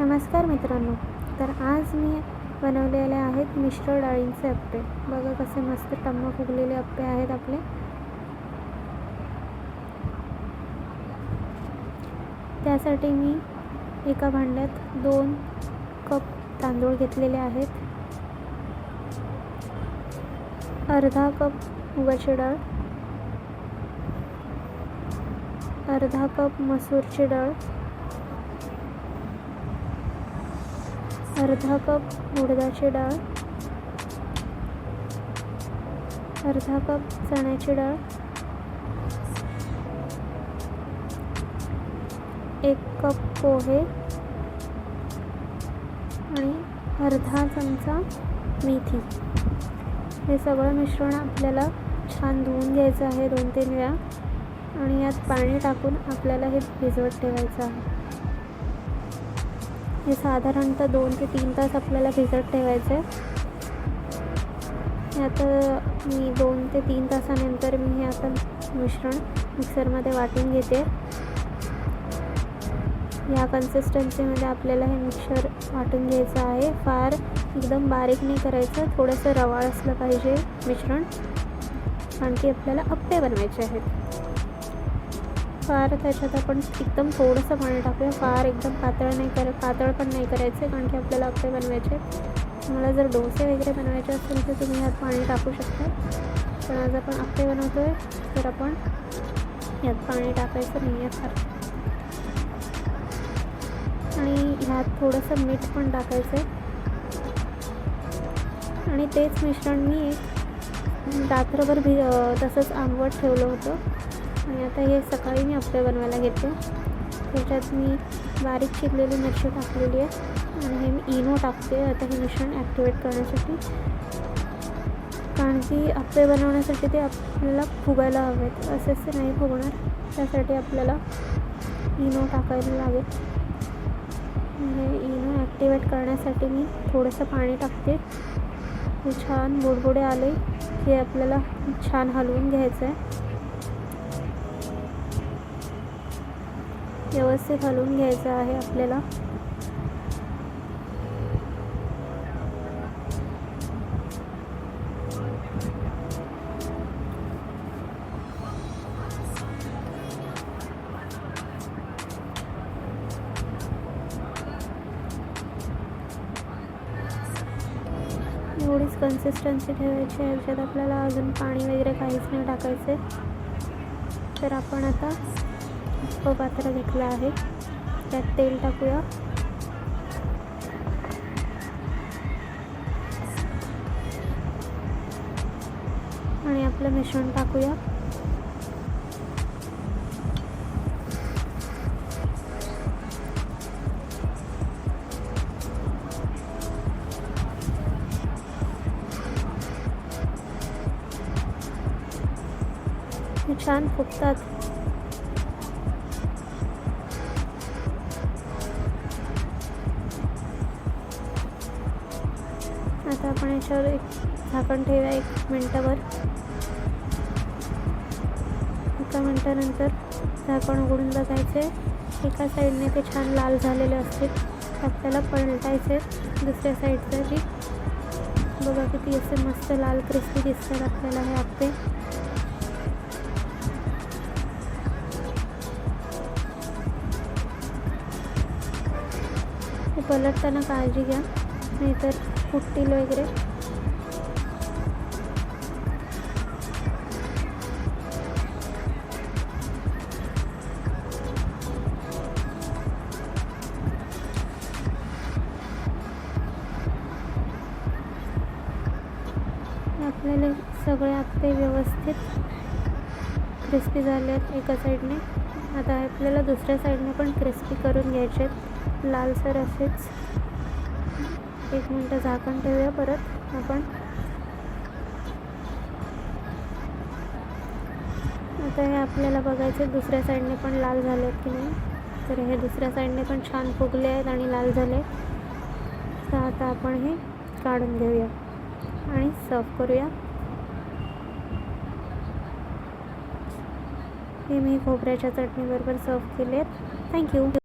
नमस्कार मित्रांनो. तर आज मी बनवलेले आहेत मिश्र डाळींचे अप्पे. बघा कसे मस्त टम्म फुगलेले अप्पे आहेत आपले. त्यासाठी मी एका भांड्यात 2 कप तांदूळ घेतलेले आहेत, अर्धा कप मुगाची डाळ, अर्धा कप मसूरची डाळ, अर्धा कप उडदाची डाळ, अर्धा कप चण्याची डाळ, 1 कप पोहे आणि अर्धा चमचा मेथी. हे सगळं मिश्रण आपल्याला छान धुवून घ्यायचं आहे 2-3 वेळा आणि यात पाणी टाकून आपल्याला हे भिजवत ठेवायचं आहे. हे साधारणतः 2 ते 3 तास आपल्याला भिजत ठेवायचं आहे. आता मी 2 ते 3 तासानंतर मी हे आता मिश्रण मिक्सरमध्ये वाटून घेते. या कन्सिस्टन्सीमध्ये आपल्याला हे मिक्सर वाटून घ्यायचं आहे. फार एकदम बारीक नाही करायचं, थोडंसं रवाळ असलं पाहिजे मिश्रण, कारण की आपल्याला अप्पे बनवायचे आहेत. फार त्याच्यात आपण एकदम थोडंसं पाणी टाकूया. फार एकदम पातळ पण नाही करायचं, कारण की आपल्याला अप्पे बनवायचे. तुम्हाला जर डोसे वगैरे बनवायचे असेल तर तुम्ही यात पाणी टाकू शकता, पण आज आपण अप्पे बनवतो आहे तर आपण यात पाणी टाकायचं नाही आहे फार. आणि ह्यात थोडंसं मीठ पण टाकायचं आहे. आणि तेच मिश्रण मी एक रात्रभर तसंच आंबवत ठेवलं होतं. आणि आता हे सकाळी मी अप्पे बनवायला घेते. त्याच्यात मी बारीक चिरलेली मिरची टाकलेली आहे आणि हे मी इनो टाकते आता हे मिश्रण ॲक्टिवेट करण्यासाठी, कारण की अप्पे बनवण्यासाठी ते आपल्याला फुगायला हवेत, असे नाही फुगणार. त्यासाठी आपल्याला इनो टाकायला लागेल. हे इनो ॲक्टिवेट करण्यासाठी मी थोडंसं पाणी टाकते. हे छान बुडबुडे आले की आपल्याला छान हलवून घ्यायचं आहे. व्यवस्थित हलवून घ्यायचं आहे आपल्याला. एवढीच कन्सिस्टन्सी ठेवायची आहे. याच्यात आपल्याला अजून पाणी वगैरे काहीच नाही टाकायचे. तर आपण आता पात्र घेतलं आहे, त्यात तेल टाकूया आणि आपलं मिश्रण टाकूया. हे छान फुगतात. आता आपण याच्यावर एक झाकण ठेवूया 1 मिनटावर. 1 मिनटानंतर झाकण उघडून बघायचे. एका साईडने ते छान लाल झालेले असतील, आपल्याला पलटायचे दुसऱ्या साईडचं बी. बघा किती असे मस्त लाल क्रिस्पी दिसतात आपल्याला हे अप्पे. हे पलटताना काळजी घ्या, नाहीतर फुटतील वगैरे. आपल्याला सगळे अप्पे व्यवस्थित क्रिस्पी झाले आहेत एका साईडने. आता आपल्याला दुसऱ्या साईडने पण क्रिस्पी करून घ्यायचे आहेत, लालसर असेच. 1 मिनटं झाकण ठेवूया परत आपण. आता हे आपल्याला बघायचे दुसऱ्या साईडने पण लाल झाले आहेत की नाही. तर हे दुसऱ्या साईडने पण छान फुगले आहेत आणि लाल झाले. तर आता आपण हे काढून घेऊया आणि सर्व करूया. हे मी खोबऱ्याच्या चटणीबरोबर सर्व केले आहेत. थँक्यू.